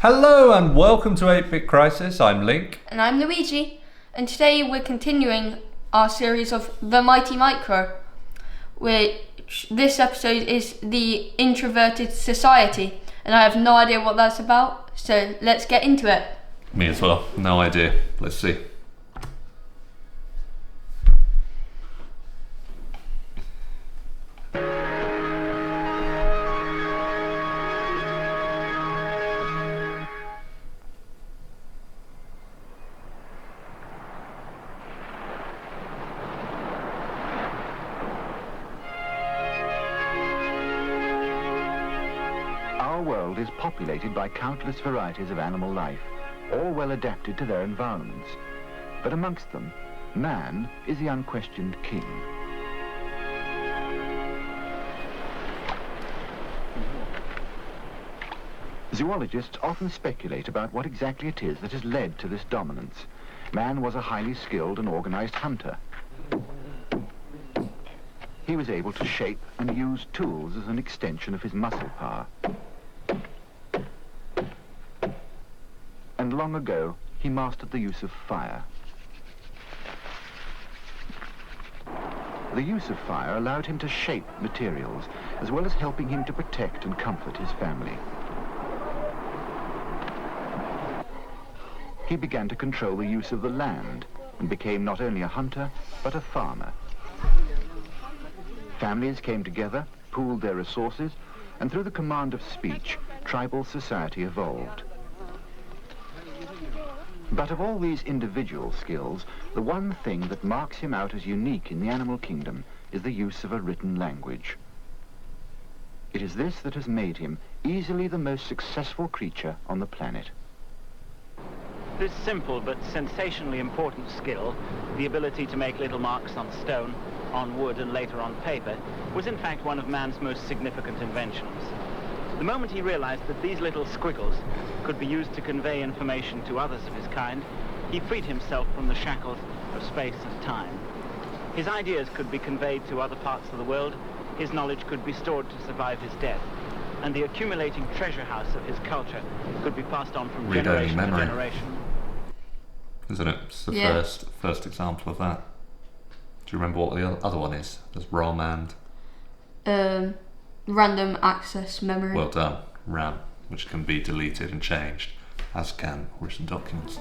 Hello and welcome to 8-Bit Crisis. I'm Link. And I'm Luigi. And today we're continuing our series of The Mighty Micro, which this episode is The Introverted Society. And I have no idea what that's about, so let's get into it. Me as well. No idea. Let's see. Our world is populated by countless varieties of animal life, all well adapted to their environments. But amongst them, man is the unquestioned king. Zoologists often speculate about what exactly it is that has led to this dominance. Man was a highly skilled and organized hunter. He was able to shape and use tools as an extension of his muscle power. And long ago, he mastered the use of fire. The use of fire allowed him to shape materials, as well as helping him to protect and comfort his family. He began to control the use of the land, and became not only a hunter, but a farmer. Families came together, pooled their resources, and through the command of speech, tribal society evolved. But of all these individual skills, the one thing that marks him out as unique in the animal kingdom is the use of a written language. It is this that has made him easily the most successful creature on the planet. This simple but sensationally important skill, the ability to make little marks on stone, on wood and later on paper, was in fact one of man's most significant inventions. The moment he realized that these little squiggles could be used to convey information to others of his kind, he freed himself from the shackles of space and time. His ideas could be conveyed to other parts of the world, his knowledge could be stored to survive his death, and the accumulating treasure house of his culture could be passed on from generation to generation. Isn't it? It's the first example of that. Do you remember what the other one is? There's ROM and... Random access memory. Well done. RAM, which can be deleted and changed, as can written documents.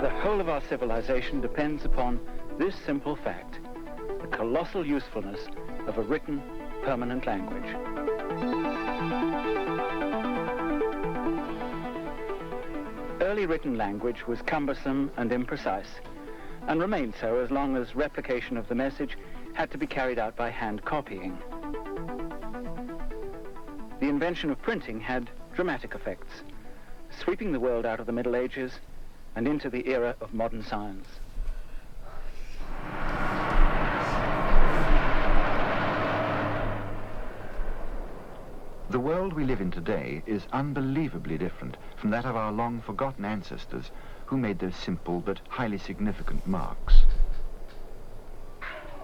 The whole of our civilization depends upon this simple fact, the colossal usefulness of a written, permanent language. Early written language was cumbersome and imprecise, and remained so as long as replication of the message had to be carried out by hand copying. The invention of printing had dramatic effects, sweeping the world out of the Middle Ages and into the era of modern science. The world we live in today is unbelievably different from that of our long-forgotten ancestors who made those simple but highly significant marks.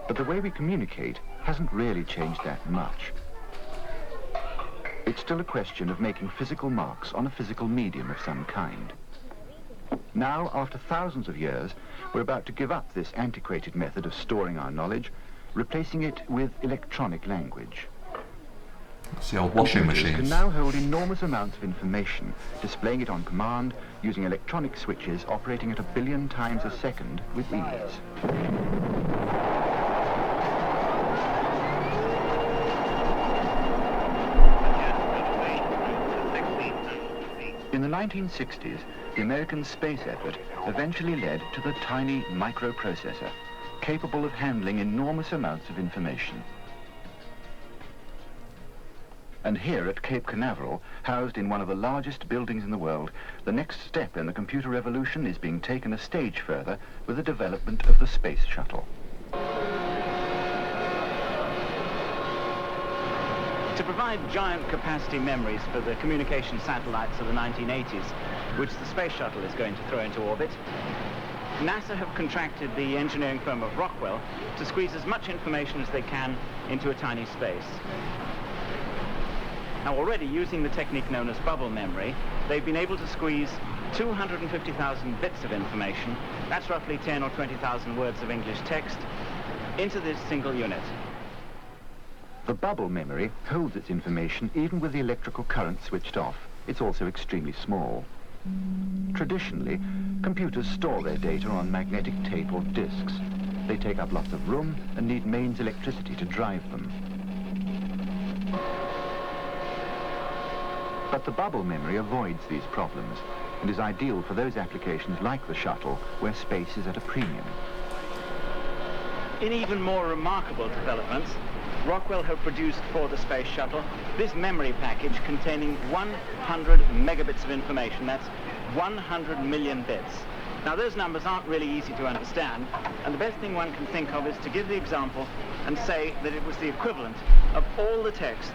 But the way we communicate hasn't really changed that much. It's still a question of making physical marks on a physical medium of some kind. Now, after thousands of years, we're about to give up this antiquated method of storing our knowledge, replacing it with electronic language. It's the old washing Computers machines. can now hold enormous amounts of information, displaying it on command, using electronic switches operating at 1 billion times a second with ease. In the 1960s, the American space effort eventually led to the tiny microprocessor, capable of handling enormous amounts of information. And here at Cape Canaveral, housed in one of the largest buildings in the world, the next step in the computer revolution is being taken a stage further with the development of the space shuttle. To provide giant capacity memories for the communication satellites of the 1980s, which the space shuttle is going to throw into orbit, NASA have contracted the engineering firm of Rockwell to squeeze as much information as they can into a tiny space. Now already, using the technique known as bubble memory, they've been able to squeeze 250,000 bits of information, that's roughly 10 or 20,000 words of English text, into this single unit. The bubble memory holds its information even with the electrical current switched off. It's also extremely small. Traditionally, computers store their data on magnetic tape or disks. They take up lots of room and need mains electricity to drive them. But the bubble memory avoids these problems and is ideal for those applications like the shuttle where space is at a premium. In even more remarkable developments, Rockwell have produced for the space shuttle this memory package containing 100 megabits of information. That's 100 million bits. Now those numbers aren't really easy to understand, and the best thing one can think of is to give the example and say that it was the equivalent of all the text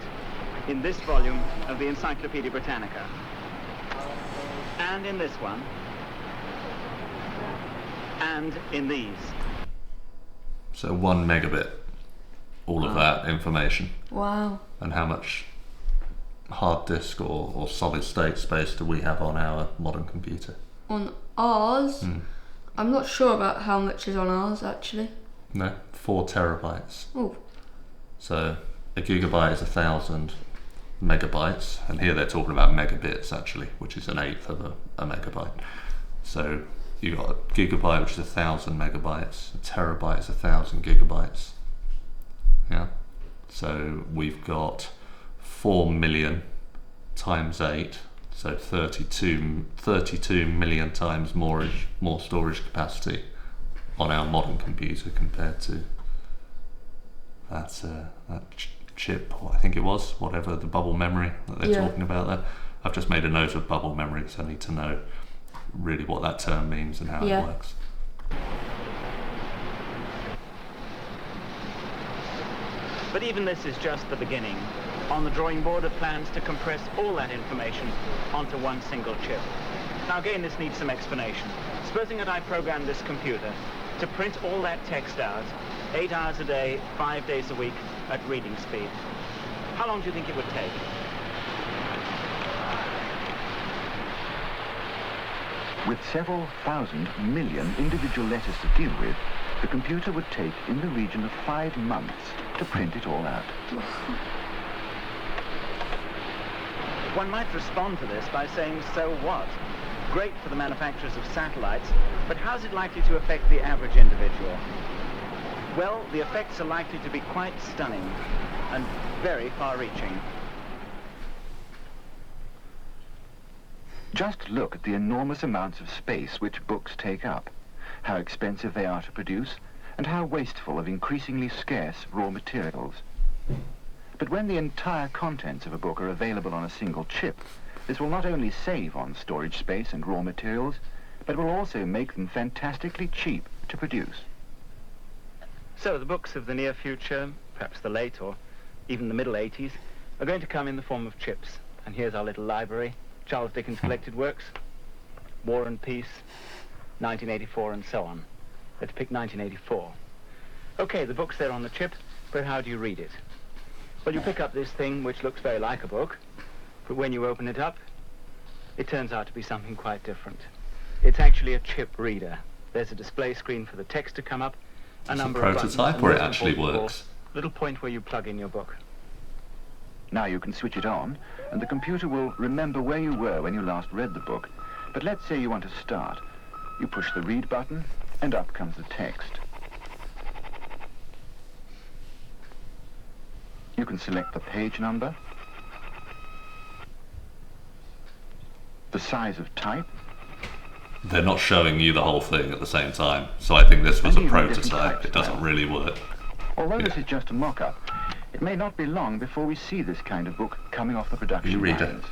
in this volume of the Encyclopedia Britannica. And in this one. And in these. So 1 megabit, all of that information. Wow. And how much hard disk or solid state space do we have on our modern computer? On ours? I'm not sure about how much is on ours, actually. No, 4 terabytes. Oh. So a gigabyte is 1,000 megabytes, and here they're talking about megabits actually, which is an eighth of a megabyte. So you got a gigabyte, which is 1,000 megabytes. A terabyte is 1,000 gigabytes. Yeah. So we've got 4 million times 8, so 32 million times more storage capacity on our modern computer compared to that chip, I think it was, whatever, the bubble memory that they're talking about there. I've just made a note of bubble memory because I need to know really what that term means and how it works. But even this is just the beginning. On the drawing board are plans to compress all that information onto one single chip. Now again, this needs some explanation. Supposing that I programmed this computer to print all that text out 8 hours a day, 5 days a week at reading speed. How long do you think it would take? With several thousand million individual letters to deal with, the computer would take in the region of 5 months to print it all out. One might respond to this by saying, so what? Great for the manufacturers of satellites, but how's it likely to affect the average individual? Well, the effects are likely to be quite stunning and very far-reaching. Just look at the enormous amounts of space which books take up, how expensive they are to produce, and how wasteful of increasingly scarce raw materials. But when the entire contents of a book are available on a single chip, this will not only save on storage space and raw materials, but will also make them fantastically cheap to produce. So the books of the near future, perhaps the late or even the middle 80s, are going to come in the form of chips. And here's our little library. Charles Dickens collected works, War and Peace, 1984, and so on. Let's pick 1984. Okay, the book's there on the chip, but how do you read it? Well, you pick up this thing which looks very like a book, but when you open it up, it turns out to be something quite different. It's actually a chip reader. There's a display screen for the text to come up, a number of buttons, prototype where it actually works. Little point where you plug in your book. Now you can switch it on, and the computer will remember where you were when you last read the book. But let's say you want to start. You push the read button, and up comes the text. You can select the page number, the size of type. They're not showing you the whole thing at the same time, so I think this was a And even different prototype. types It doesn't now. really work. Although this is just a mock-up, it may not be long before we see this kind of book coming off the production E-reader. lines.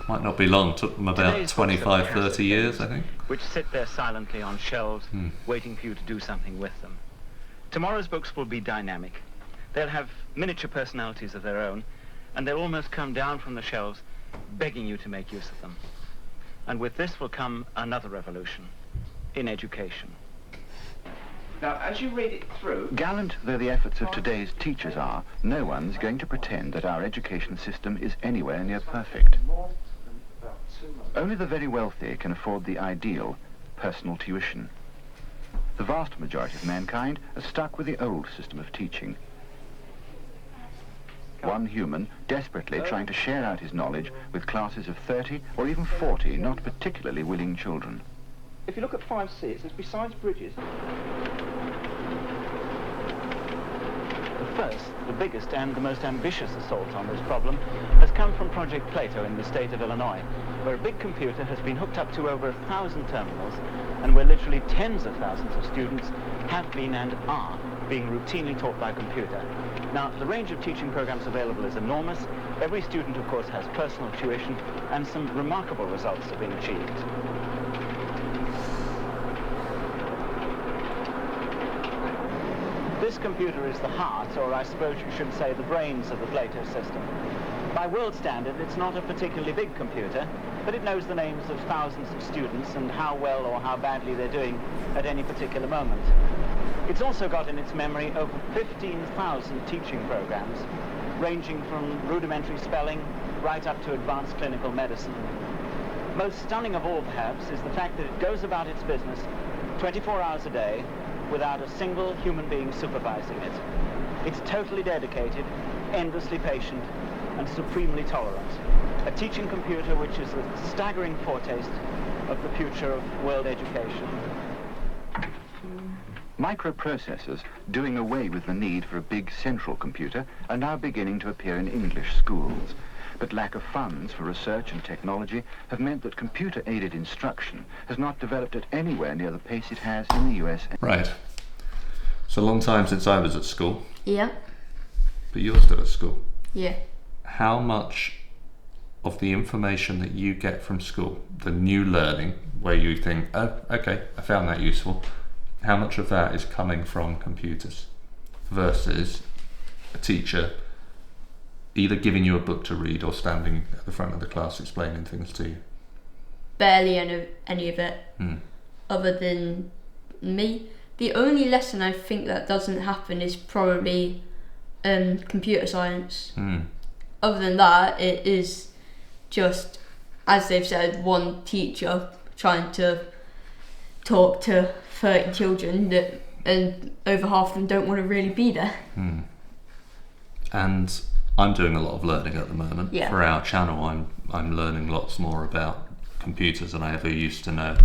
Might not be long. Took them about Today's books 25, are 30 years, I think. Which sit there silently on shelves, waiting for you to do something with them. Tomorrow's books will be dynamic. They'll have miniature personalities of their own, and they'll almost come down from the shelves, begging you to make use of them. And with this will come another revolution in education. Now, as you read it through... Gallant though the efforts of today's teachers are, no one's going to pretend that our education system is anywhere near perfect. Only the very wealthy can afford the ideal personal tuition. The vast majority of mankind are stuck with the old system of teaching. One human desperately trying to share out his knowledge with classes of 30 or even 40 not particularly willing children. If you look at 5C, it says besides bridges... The first, the biggest and the most ambitious assault on this problem has come from Project Plato in the state of Illinois, where a big computer has been hooked up to over 1,000 terminals and where literally tens of thousands of students have been and are being routinely taught by computer. Now, the range of teaching programs available is enormous. Every student, of course, has personal tuition, and some remarkable results have been achieved. This computer is the heart, or I suppose you should say the brains of the Plato system. By world standard, it's not a particularly big computer, but it knows the names of thousands of students and how well or how badly they're doing at any particular moment. It's also got in its memory over 15,000 teaching programs, ranging from rudimentary spelling right up to advanced clinical medicine. Most stunning of all, perhaps, is the fact that it goes about its business 24 hours a day without a single human being supervising it. It's totally dedicated, endlessly patient, and supremely tolerant. A teaching computer which is a staggering foretaste of the future of world education. Microprocessors, doing away with the need for a big central computer, are now beginning to appear in English schools. But lack of funds for research and technology have meant that computer-aided instruction has not developed at anywhere near the pace it has in the US. Right. It's a long time since I was at school. Yeah. But you're still at school. Yeah. How much of the information that you get from school, the new learning, where you think, oh, okay, I found that useful, how much of that is coming from computers versus a teacher either giving you a book to read or standing at the front of the class explaining things to you? Barely any of it, other than me. The only lesson I think that doesn't happen is probably computer science. Other than that, it is just, as they've said, one teacher trying to talk to 30 children and over half of them don't want to really be there. And I'm doing a lot of learning at the moment. Yeah. For our channel, I'm learning lots more about computers than I ever used to know.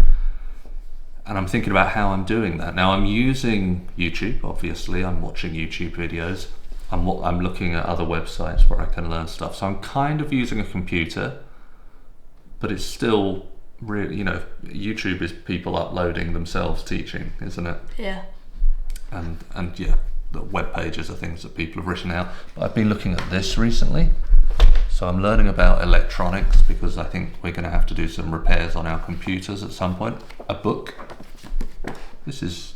And I'm thinking about how I'm doing that. Now, I'm using YouTube, obviously. I'm watching YouTube videos. I'm looking at other websites where I can learn stuff. So I'm kind of using a computer, but it's still really, YouTube is people uploading themselves teaching, isn't it? Yeah. And yeah, the web pages are things that people have written out. But I've been looking at this recently. So I'm learning about electronics because I think we're going to have to do some repairs on our computers at some point. A book. This is,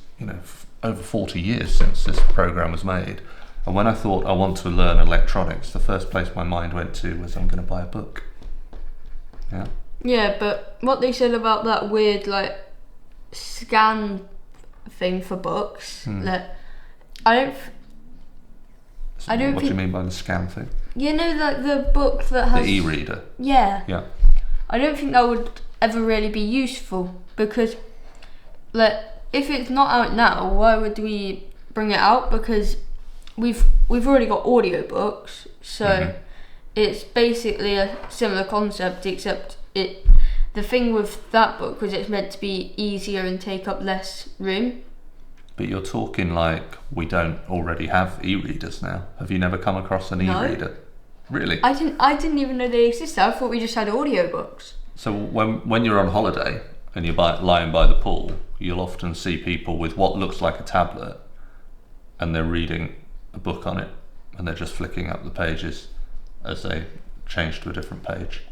over 40 years since this program was made. And when I thought I want to learn electronics, the first place my mind went to was I'm going to buy a book. Yeah. Yeah, but what they said about that weird scan thing for books, that I don't What think, do you mean by the scan thing? the book that has The e-reader. Yeah. Yeah. I don't think that would ever really be useful because, if it's not out now, why would we bring it out? Because we've already got audiobooks, so it's basically a similar concept, except the thing with that book was it's meant to be easier and take up less room. But you're talking like we don't already have e-readers now. Have you never come across an e-reader? Really? I didn't even know they existed. I thought we just had audiobooks. So when you're on holiday and you're lying by the pool, you'll often see people with what looks like a tablet and they're reading a book on it and they're just flicking up the pages as they change to a different page.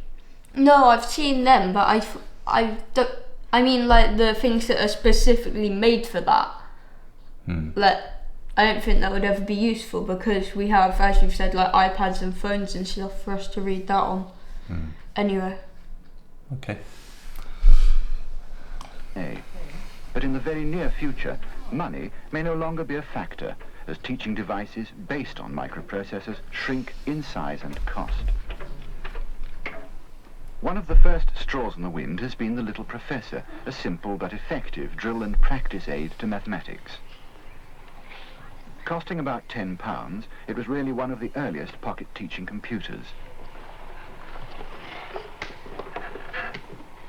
No, I've seen them, but I mean the things that are specifically made for that. I don't think that would ever be useful because we have, as you've said, iPads and phones and stuff for us to read that on. Anyway. Okay. But in the very near future, money may no longer be a factor, as teaching devices based on microprocessors shrink in size and cost. One of the first straws in the wind has been the Little Professor, a simple but effective drill and practice aid to mathematics. Costing about £10, it was really one of the earliest pocket teaching computers.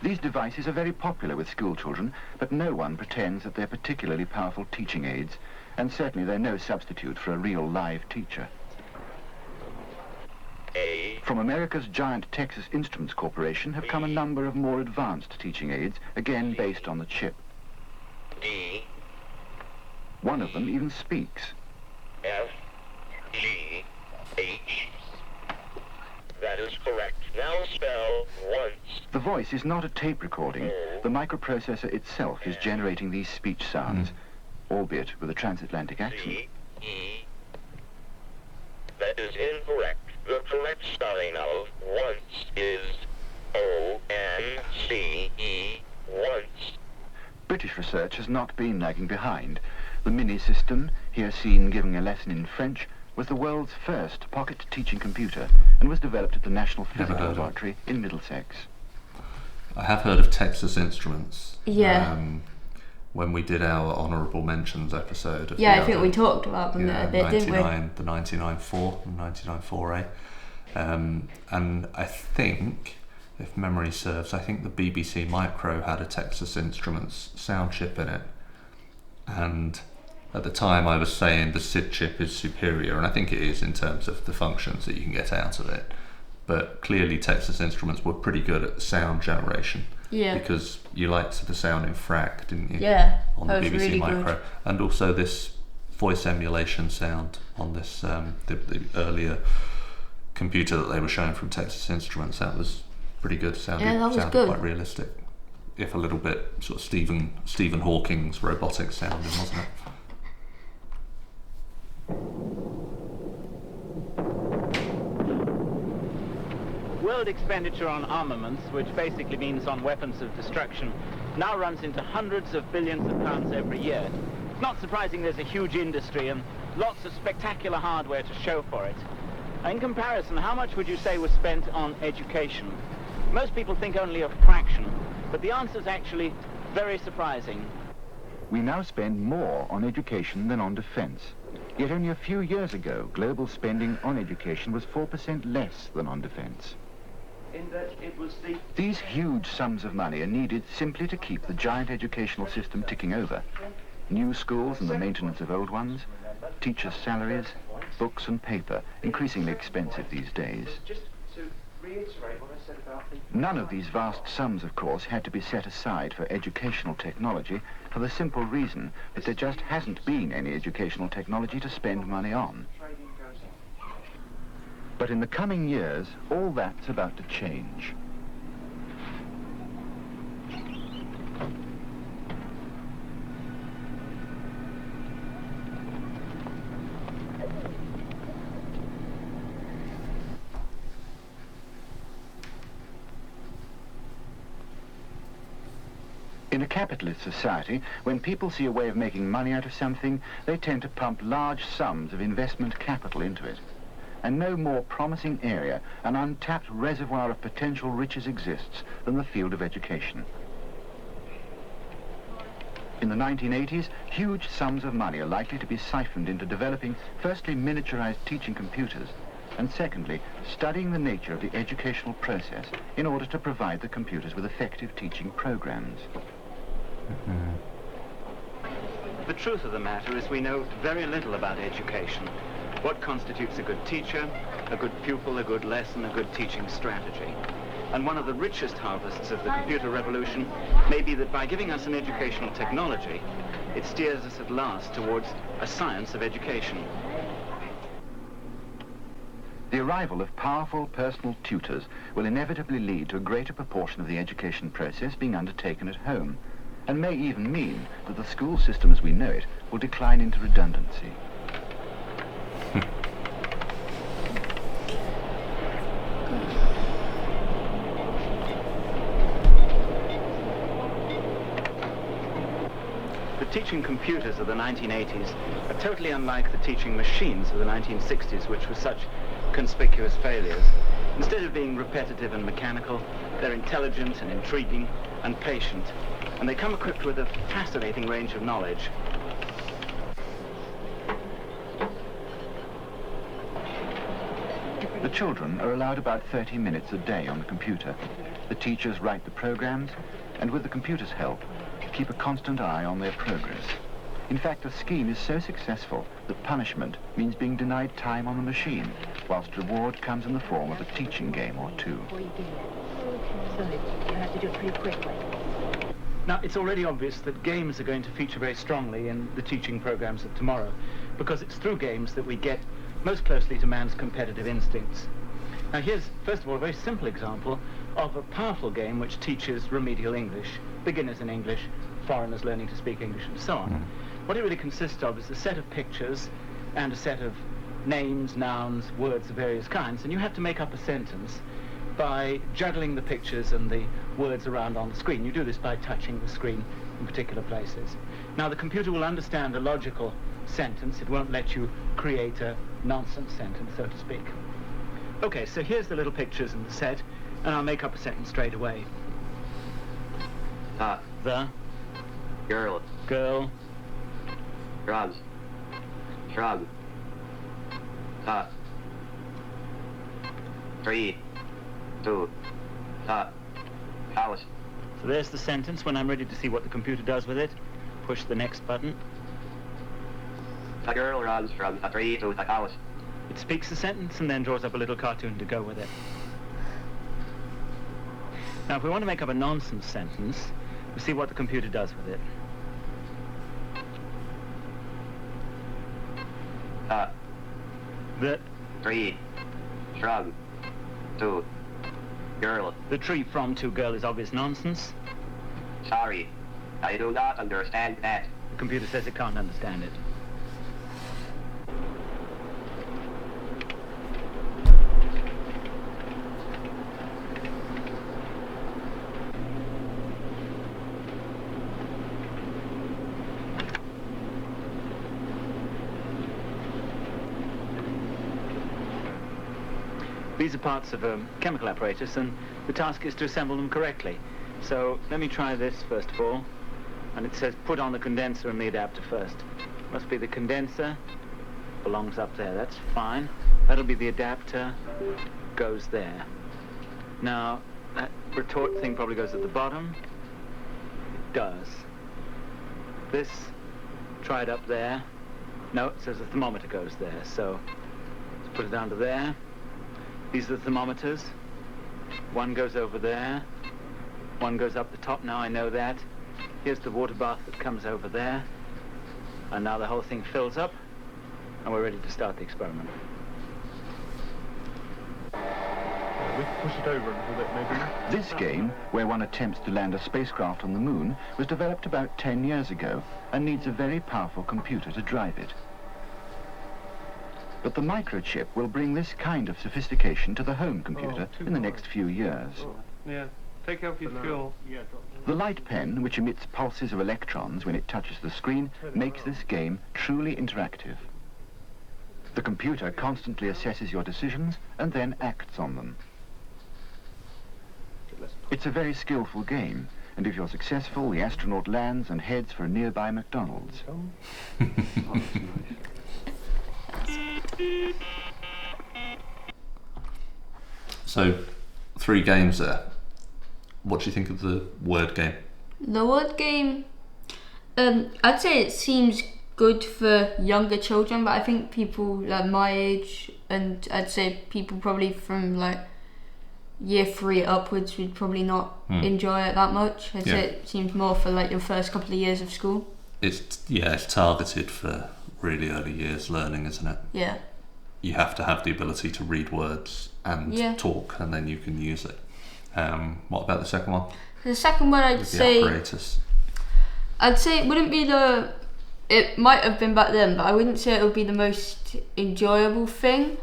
These devices are very popular with school children, but no one pretends that they're particularly powerful teaching aids, and certainly they're no substitute for a real live teacher. From America's giant Texas Instruments Corporation have come a number of more advanced teaching aids, again based on the chip. One of them even speaks. F-E-H. That is correct. Now spell once. The voice is not a tape recording. The microprocessor itself is generating these speech sounds, albeit with a transatlantic accent. E. That is incorrect. The correct spelling of once is O-N-C-E, once. British research has not been lagging behind. The Mini system, here seen giving a lesson in French, was the world's first pocket teaching computer and was developed at the National Physical Laboratory in Middlesex. I have heard of Texas Instruments. Yeah. When we did our honourable mentions episode. Of I think we talked about them yeah, a bit, didn't we? The 99.4 and 99.4A. And I think, if memory serves, I think the BBC Micro had a Texas Instruments sound chip in it. And at the time I was saying the SID chip is superior, and I think it is in terms of the functions that you can get out of it. But clearly Texas Instruments were pretty good at sound generation. Yeah. Because you liked the sound in FRAC, didn't you? Yeah, On the that was BBC really Micro. good. And also this voice emulation sound on this, the earlier computer that they were showing from Texas Instruments, that was pretty good. Sounded good. Quite realistic. If a little bit sort of Stephen Hawking's robotic sounding, wasn't it? World expenditure on armaments, which basically means on weapons of destruction, now runs into hundreds of billions of pounds every year. It's not surprising there's a huge industry and lots of spectacular hardware to show for it. In comparison, how much would you say was spent on education? Most people think only a fraction, but the answer is actually very surprising. We now spend more on education than on defence. Yet only a few years ago, global spending on education was 4% less than on defence. In that it was the These huge sums of money are needed simply to keep the giant educational system ticking over. New schools and the maintenance of old ones, teachers' salaries, books and paper, increasingly expensive these days. just to reiterate what I said about the None of these vast sums, of course, had to be set aside for educational technology for the simple reason that there just hasn't been any educational technology to spend money on. trading goes on. But in the coming years, all that's about to change. In a capitalist society, when people see a way of making money out of something, they tend to pump large sums of investment capital into it. And no more promising area, an untapped reservoir of potential riches exists than the field of education. In the 1980s, huge sums of money are likely to be siphoned into developing, firstly, miniaturized teaching computers, and secondly, studying the nature of the educational process in order to provide the computers with effective teaching programs. The truth of the matter is we know very little about education. What constitutes a good teacher, a good pupil, a good lesson, a good teaching strategy. And one of the richest harvests of the computer revolution may be that by giving us an educational technology, it steers us at last towards a science of education. The arrival of powerful personal tutors will inevitably lead to a greater proportion of the education process being undertaken at home, and may even mean that the school system as we know it will decline into redundancy. The teaching computers of the 1980s are totally unlike the teaching machines of the 1960s, which were such conspicuous failures. Instead of being repetitive and mechanical, they're intelligent and intriguing and patient, and they come equipped with a fascinating range of knowledge. The children are allowed about 30 minutes a day on the computer. The teachers write the programs, and with the computer's help, keep a constant eye on their progress. In fact, the scheme is so successful that punishment means being denied time on the machine, whilst reward comes in the form of a teaching game or two. So you have to do it pretty quickly. Now, it's already obvious that games are going to feature very strongly in the teaching programs of tomorrow, because it's through games that we get most closely to man's competitive instincts. Now, here's, first of all, a very simple example of a powerful game which teaches remedial English, beginners in English, foreigners learning to speak English, and so on. What it really consists of is a set of pictures and a set of names, nouns, words of various kinds, and you have to make up a sentence by juggling the pictures and the words around on the screen. You do this by touching the screen in particular places. Now, the computer will understand a logical sentence. It won't let you create a nonsense sentence, so to speak. Okay, so here's the little pictures in the set, and I'll make up a sentence straight away. The girl, girl shrubs, shrub, tree, to, house. So there's the sentence. When I'm ready to see what the computer does with it, push the next button. The girl runs from the tree to the house. It speaks the sentence and then draws up a little cartoon to go with it. Now, if we want to make up a nonsense sentence, we'll see what the computer does with it. The tree, shrub, to, girl. The tree from to girl is obvious nonsense. Sorry, I do not understand that. The computer says it can't understand it. These are parts of a chemical apparatus, and the task is to assemble them correctly. So let me try this first of all. And it says put on the condenser and the adapter first. Must be the condenser, belongs up there, that's fine. That'll be the adapter, goes there. Now, that retort thing probably goes at the bottom. It does. This, try it up there. No, it says the thermometer goes there, so let's put it down to there. These are the thermometers. One goes over there. One goes up the top. Now I know that. Here's the water bath that comes over there. And now the whole thing fills up, and we're ready to start the experiment. We can push it over a little bit, maybe. This game, where one attempts to land a spacecraft on the moon, was developed about 10 years ago and needs a very powerful computer to drive it. But the microchip will bring this kind of sophistication to the home computer in the next few years. Yeah, take out your fuel. The light pen, which emits pulses of electrons when it touches the screen, makes this game truly interactive. The computer constantly assesses your decisions and then acts on them. It's a very skillful game, and if you're successful, the astronaut lands and heads for a nearby McDonald's. So, 3 games there. What do you think of the word game? The word game, I'd say it seems good for younger children, but I think people like my age, and I'd say people probably from like year 3 upwards would probably not enjoy it that much. I'd say it seems more for like your first couple of years of school. It's targeted for really early years learning, isn't it? Yeah. You have to have the ability to read words and talk, and then you can use it. What about the second one? The second one, I'd say it wouldn't be it might have been back then, but I wouldn't say it would be the most enjoyable thing.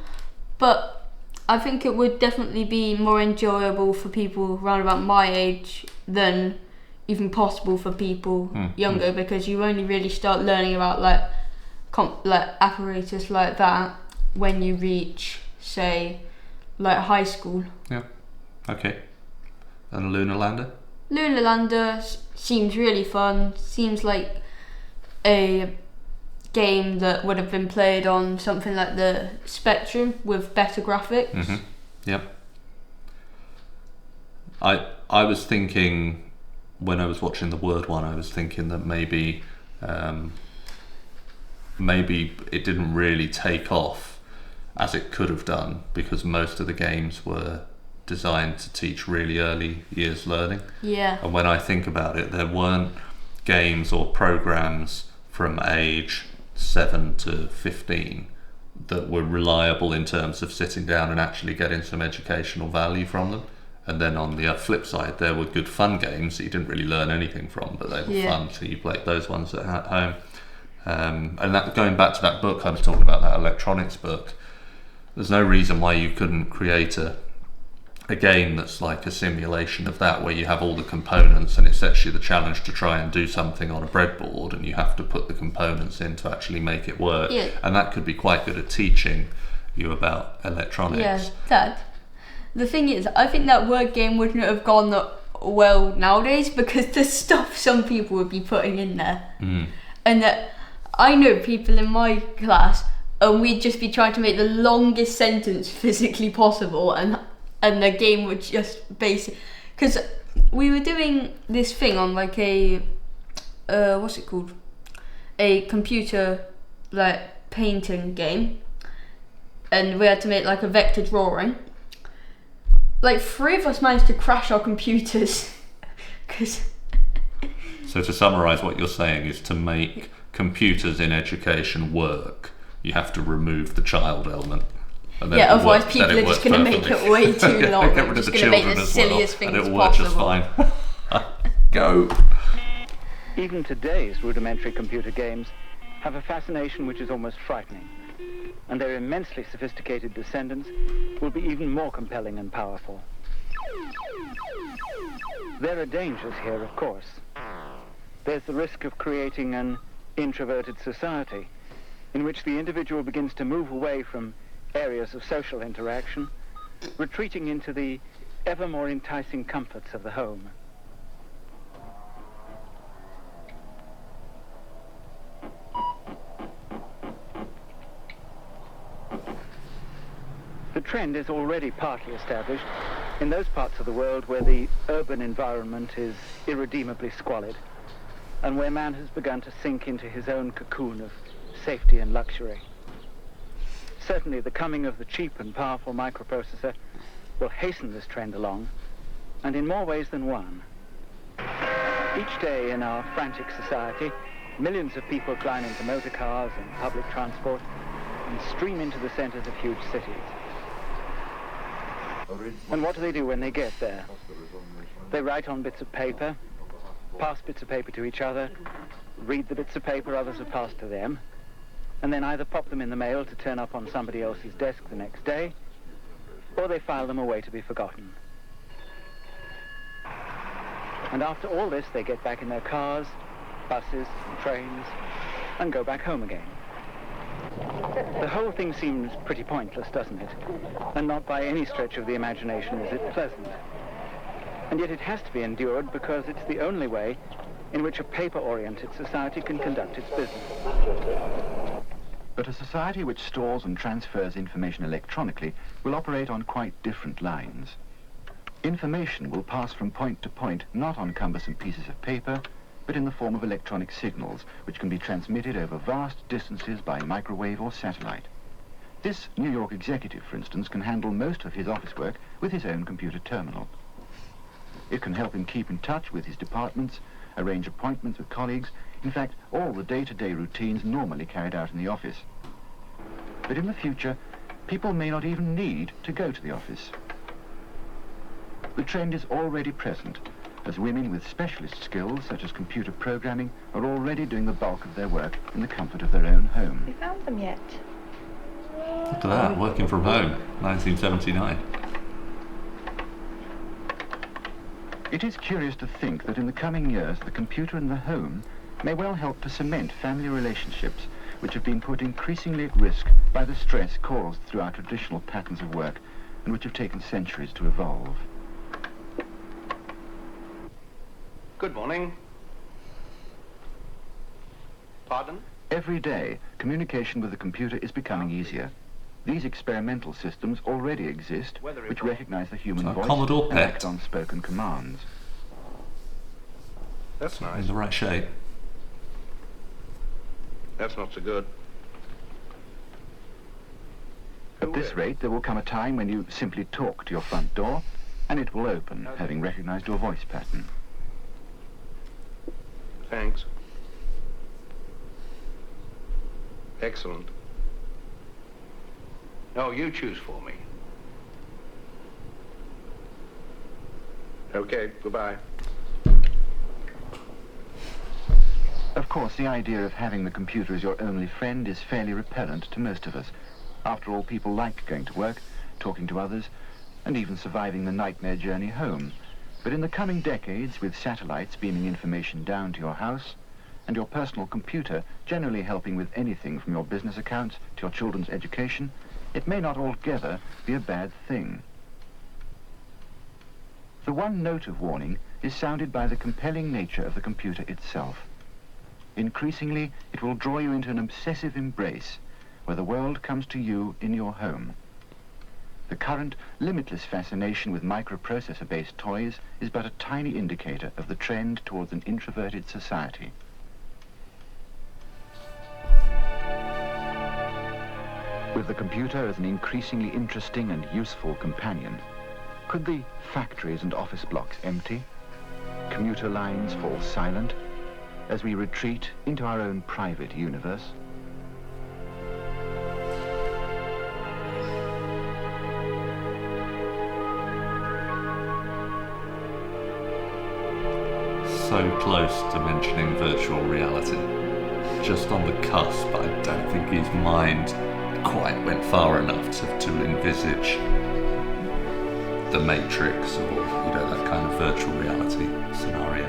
But I think it would definitely be more enjoyable for people around about my age than even possible for people younger, because you only really start learning about like apparatus like that when you reach, say, like high school. Yeah. Okay. And Lunar Lander? Lunar Lander seems really fun. Seems like a game that would have been played on something like the Spectrum with better graphics. Mm-hmm. Yep. I was thinking, when I was watching the Word one, I was thinking that maybe it didn't really take off as it could have done, because most of the games were designed to teach really early years learning. Yeah. And when I think about it, there weren't games or programs from age 7 to 15 that were reliable in terms of sitting down and actually getting some educational value from them. And then on the flip side, there were good fun games that you didn't really learn anything from, but they were fun, so you played those ones at home. And that, going back to that book I was talking about, that electronics book, there's no reason why you couldn't create a game that's like a simulation of that, where you have all the components and it sets you the challenge to try and do something on a breadboard, and you have to put the components in to actually make it work. Yeah. And that could be quite good at teaching you about electronics. Yeah, Dad. The thing is, I think that word game wouldn't have gone that well nowadays, because the stuff some people would be putting in there. And that I know people in my class, and we'd just be trying to make the longest sentence physically possible, and the game would just basic, because we were doing this thing on like a what's it called, a computer like painting game, and we had to make like a vector drawing. Like 3 of us managed to crash our computers. So to summarise, what you're saying is, to make computers in education work, you have to remove the child element. And then otherwise people are just going to make it way too long. Get rid of the just going to make children the as well, silliest things and it'll possible. work just fine. Go. Even today's rudimentary computer games have a fascination which is almost frightening, and their immensely sophisticated descendants will be even more compelling and powerful. There are dangers here, of course. There's the risk of creating an introverted society, in which the individual begins to move away from areas of social interaction, retreating into the ever more enticing comforts of the home. The trend is already partly established in those parts of the world where the urban environment is irredeemably squalid, and where man has begun to sink into his own cocoon of safety and luxury. Certainly the coming of the cheap and powerful microprocessor will hasten this trend along, and in more ways than one. Each day in our frantic society, millions of people climb into motor cars and public transport and stream into the centers of huge cities. And what do they do when they get there? They write on bits of paper, pass bits of paper to each other, read the bits of paper others have passed to them, and then either pop them in the mail to turn up on somebody else's desk the next day, or they file them away to be forgotten. And after all this, they get back in their cars, buses, and trains, and go back home again. The whole thing seems pretty pointless, doesn't it? And not by any stretch of the imagination is it pleasant. And yet it has to be endured, because it's the only way in which a paper-oriented society can conduct its business. But a society which stores and transfers information electronically will operate on quite different lines. Information will pass from point to point, not on cumbersome pieces of paper, but in the form of electronic signals, which can be transmitted over vast distances by microwave or satellite. This New York executive, for instance, can handle most of his office work with his own computer terminal. It can help him keep in touch with his departments, arrange appointments with colleagues, in fact, all the day-to-day routines normally carried out in the office. But in the future, people may not even need to go to the office. The trend is already present, as women with specialist skills, such as computer programming, are already doing the bulk of their work in the comfort of their own home. We found them yet? Look at that, working from home, 1979. It is curious to think that in the coming years, the computer in the home may well help to cement family relationships which have been put increasingly at risk by the stress caused through our traditional patterns of work and which have taken centuries to evolve. Good morning. Pardon? Every day, communication with the computer is becoming easier. These experimental systems already exist, which recognize the human So voice Commodore and act PET. on spoken commands. That's In nice. the right shape. That's not so good. At this rate, there will come a time when you simply talk to your front door, and it will open, having recognized your voice pattern. Thanks. Excellent. No, you choose for me. Okay, goodbye. Of course, the idea of having the computer as your only friend is fairly repellent to most of us. After all, people like going to work, talking to others, and even surviving the nightmare journey home. But in the coming decades, with satellites beaming information down to your house, and your personal computer generally helping with anything from your business accounts to your children's education, it may not altogether be a bad thing. The one note of warning is sounded by the compelling nature of the computer itself. Increasingly, it will draw you into an obsessive embrace where the world comes to you in your home. The current limitless fascination with microprocessor-based toys is but a tiny indicator of the trend towards an introverted society. With the computer as an increasingly interesting and useful companion, could the factories and office blocks empty, commuter lines fall silent, as we retreat into our own private universe? So close to mentioning virtual reality. Just on the cusp, but I don't think his mind quite went far enough to envisage the Matrix or, that kind of virtual reality scenario.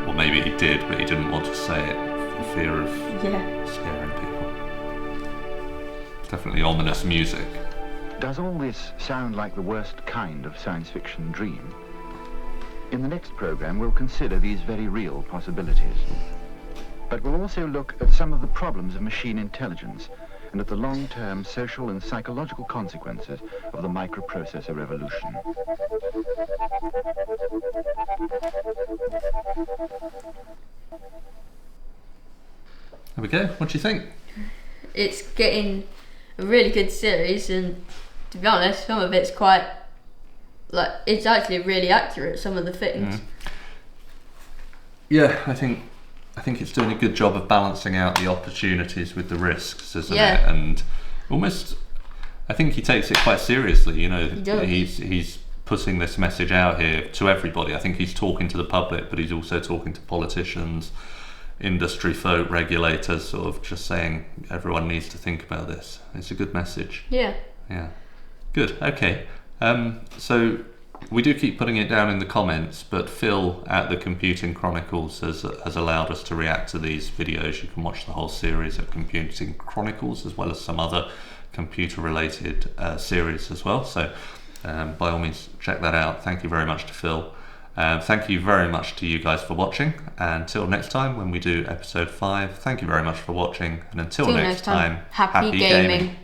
Or maybe he did, but he didn't want to say it for fear of scaring people. Definitely ominous music. Does all this sound like the worst kind of science fiction dream? In the next program, we'll consider these very real possibilities. But we'll also look at some of the problems of machine intelligence and at the long-term social and psychological consequences of the microprocessor revolution. There we go. What do you think? It's getting a really good series, and to be honest, some of it's quite, it's actually really accurate, some of the things. Yeah, I think it's doing a good job of balancing out the opportunities with the risks, isn't it? Yeah. And almost, I think he takes it quite seriously. He does. He's putting this message out here to everybody. I think he's talking to the public, but he's also talking to politicians, industry folk, regulators, sort of just saying everyone needs to think about this. It's a good message. Yeah. Yeah. Good. Okay. So we do keep putting it down in the comments, but Phil at the Computing Chronicles has allowed us to react to these videos. You can watch the whole series at Computing Chronicles, as well as some other computer-related series as well. So by all means, check that out. Thank you very much to Phil. Thank you very much to you guys for watching. And until next time, when we do episode 5, thank you very much for watching. And until next time, happy gaming.